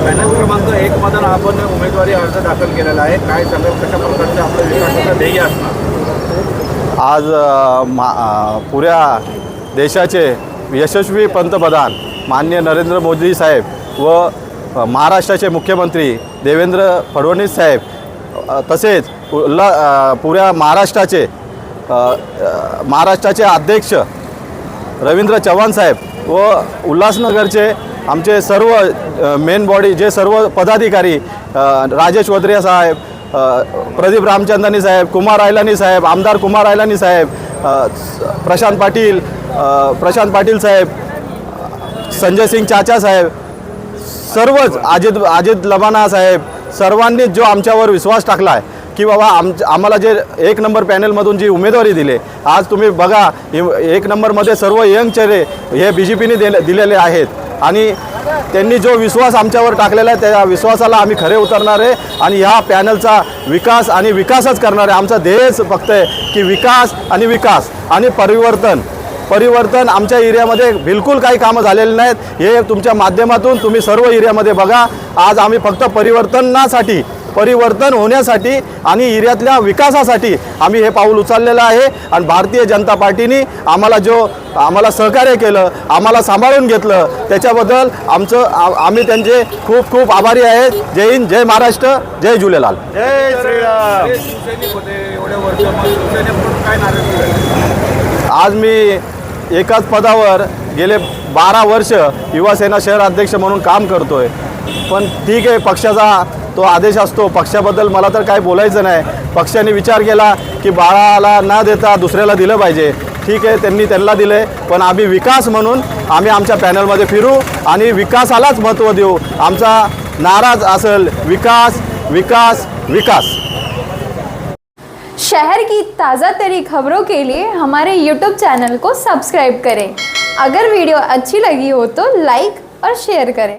Panel क्रमांक 1 मधून आपण उमेदवारी अर्ज दाखल केलेला आहे. काय सांगाल, कशा प्रकारचं आपलं विकासाचं ध्येय असणार? आज पुऱ्या देशाचे यशस्वी पंतप्रधान माननीय नरेंद्र मोदी साहेब व महाराष्ट्राचे मुख्यमंत्री देवेंद्र फडणवीस साहेब तसेच पुऱ्या महाराष्ट्राचे अध्यक्ष रवींद्र चव्हाण साहेब व उल्हासनगरचे आमचे सर्व मेन बॉडी जे सर्व पदाधिकारी राजेश वद्रिया साहेब, प्रदीप रामचंदानी साहेब, कुमार आयलानी साहेब, आमदार कुमार आयलानी साहेब, प्रशांत पाटील साहेब, संजय सिंग चाचा साहेब, सर्वच अजित लबाना साहेब, सर्वांनी जो आमच्यावर विश्वास टाकला आहे की बाबा आम्हाला जे 1 नंबर पॅनलमधून जी उमेदवारी दिली, आज तुम्ही बघा 1 नंबरमध्ये सर्व यंग चेहरे हे BJPने दिलेले आहेत आणि त्यांनी जो विश्वास आमच्यावर टाकलेला आहे त्या विश्वासाला आम्ही खरे उतरणार आहे आणि ह्या पॅनलचा विकास आणि विकासच करणार आहे. आमचा ध्येयच फक्त आहे की विकास आणि परिवर्तन. आमच्या एरियामध्ये बिलकुल काही कामं झालेली नाहीत. हे तुमच्या माध्यमातून तुम्ही सर्व एरियामध्ये बघा. आज आम्ही फक्त परिवर्तन होण्यासाठी आणि एरियातल्या विकासासाठी आम्ही हे पाऊल उचललेलं आहे आणि भारतीय जनता पार्टीने आम्हाला सहकार्य केलं, आम्हाला सांभाळून घेतलं, त्याच्याबद्दल आम्ही त्यांचे खूप खूप आभारी आहेत. जय हिंद, जय महाराष्ट्र, जय झुलेलाल. जय श्रीराम. शिवसैनिक होते एवढ्या वर्ष, मग शिवसैनिक काय नाराजी झाली? आज मी एकाच पदावर गेले 12 वर्ष युवासेना शहर अध्यक्ष म्हणून काम करतोय. पण ठीक आहे, पक्षाचा तो आदेश असतो. पक्षाबद्दल मला तर काय बोलायचं नाही. पक्षाने विचार केला की बाळाला न देता दुसऱ्याला दिलं पाहिजे. ठीक आहे, त्यांना दिले, पण आम्ही विकास म्हणून आम्ही आमच्या पॅनलमध्ये फिरू आणि विकासालाच महत्त्व देऊ. आमचा नाराज असेल विकास विकास विकास. शहर की ताज़ा तरी खबरों के लिए हमारे YouTube चैनल को सब्सक्राइब करें। अगर वीडियो अच्छी लगी हो तो लाइक और शेयर करें।